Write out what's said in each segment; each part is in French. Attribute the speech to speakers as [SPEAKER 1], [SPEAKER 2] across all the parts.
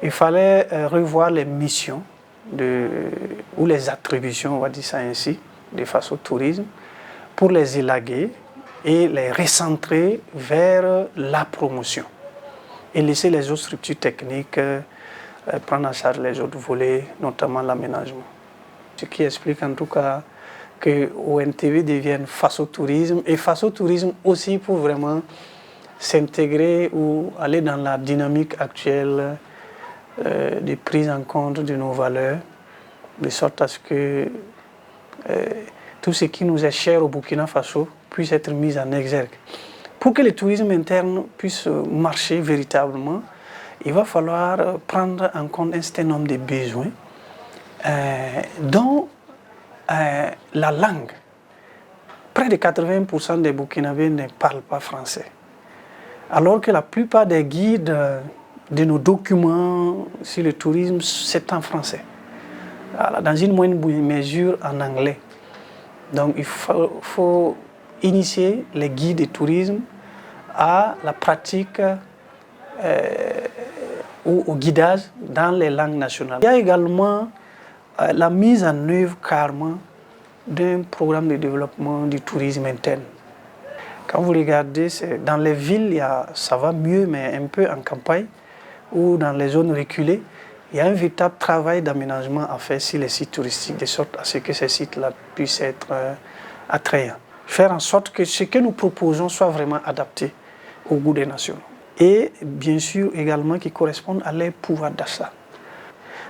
[SPEAKER 1] il fallait revoir les missions ou les attributions, on va dire ça ainsi, de Faso Tourisme, pour les élaguer et les recentrer vers la promotion et laisser les autres structures techniques prendre en charge les autres volets, notamment l'aménagement. Ce qui explique en tout cas que ONTV devienne Faso Tourisme et Faso Tourisme aussi pour vraiment s'intégrer ou aller dans la dynamique actuelle de prise en compte de nos valeurs, de sorte à ce que tout ce qui nous est cher au Burkina Faso puisse être mis en exergue. Pour que le tourisme interne puisse marcher véritablement, il va falloir prendre en compte un certain nombre de besoins dont la langue. Près de 80% des Burkinabés ne parlent pas français. Alors que la plupart des guides de nos documents sur le tourisme, c'est en français. Alors, dans une moindre mesure en anglais. Donc il faut initier les guides de tourisme à la pratique ou au guidage dans les langues nationales. Il y a également la mise en œuvre carrément d'un programme de développement du tourisme interne. Quand vous regardez, dans les villes, ça va mieux, mais un peu en campagne ou dans les zones reculées, il y a un véritable travail d'aménagement à faire sur les sites touristiques, de sorte à ce que ces sites-là puissent être attrayants. Faire en sorte que ce que nous proposons soit vraiment adapté au goût des nationaux. Et bien sûr également qui correspondent à leur pouvoir d'achat.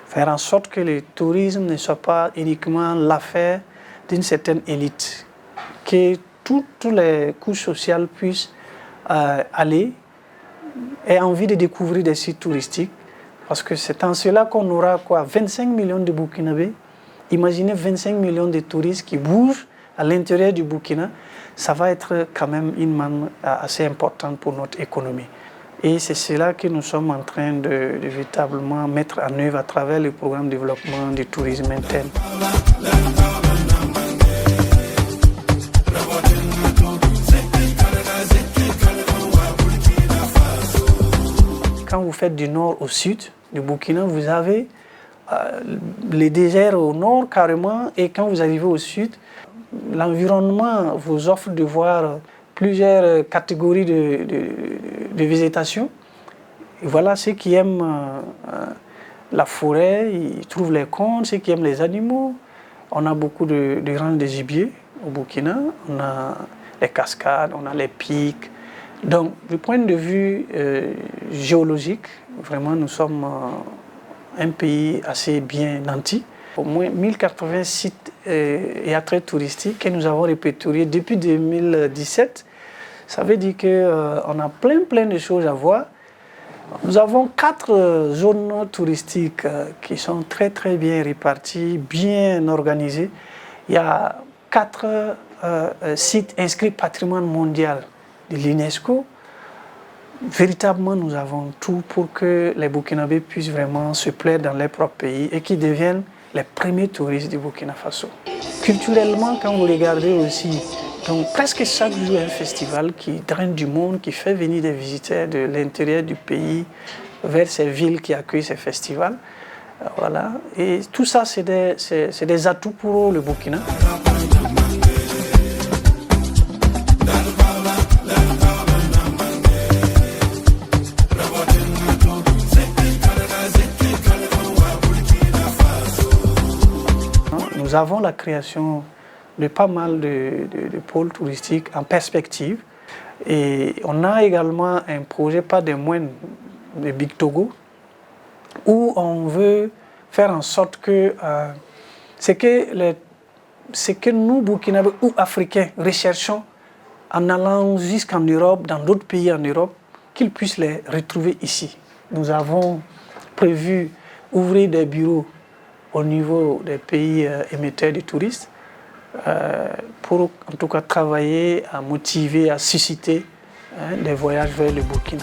[SPEAKER 1] Faire en sorte que le tourisme ne soit pas uniquement l'affaire d'une certaine élite, que toutes les couches sociales puissent aller et envie de découvrir des sites touristiques, parce que c'est en cela qu'on aura 25 millions de Burkinabés. Imaginez 25 millions de touristes qui bougent à l'intérieur du Burkina, ça va être quand même une manne assez importante pour notre économie. Et c'est cela que nous sommes en train de véritablement mettre en œuvre à travers le programme de développement du tourisme interne. Quand vous faites du nord au sud du Burkina, vous avez les déserts au nord carrément, et quand vous arrivez au sud, l'environnement vous offre de voir plusieurs catégories de végétation. Et voilà, ceux qui aiment la forêt, ils trouvent les contes, ceux qui aiment les animaux. On a beaucoup de rangs de gibier au Burkina, on a les cascades, on a les pics. Donc, du point de vue géologique, vraiment, nous sommes un pays assez bien nanti. Au moins 1080 sites et attraits touristiques que nous avons répertoriés depuis 2017. Ça veut dire qu'on a plein de choses à voir. Nous avons 4 zones touristiques qui sont très bien réparties, bien organisées. Il y a 4 sites inscrits patrimoine mondial de l'UNESCO. Véritablement, nous avons tout pour que les Burkinabés puissent vraiment se plaire dans leur propre pays et qu'ils deviennent les premiers touristes du Burkina Faso. Culturellement, quand vous regardez aussi, donc presque chaque jour un festival qui draine du monde, qui fait venir des visiteurs de l'intérieur du pays vers ces villes qui accueillent ces festivals. Voilà. Et tout ça, c'est des atouts pour le Burkina. Nous avons la création de pas mal de pôles touristiques en perspective. Et on a également un projet, pas des moindres, de Big Togo, où on veut faire en sorte que ce que nous, Burkinabés ou Africains, recherchons en allant jusqu'en Europe, dans d'autres pays en Europe, qu'ils puissent les retrouver ici. Nous avons prévu ouvrir des bureaux au niveau des pays émetteurs de touristes pour en tout cas travailler à motiver, à susciter des voyages vers le Burkina.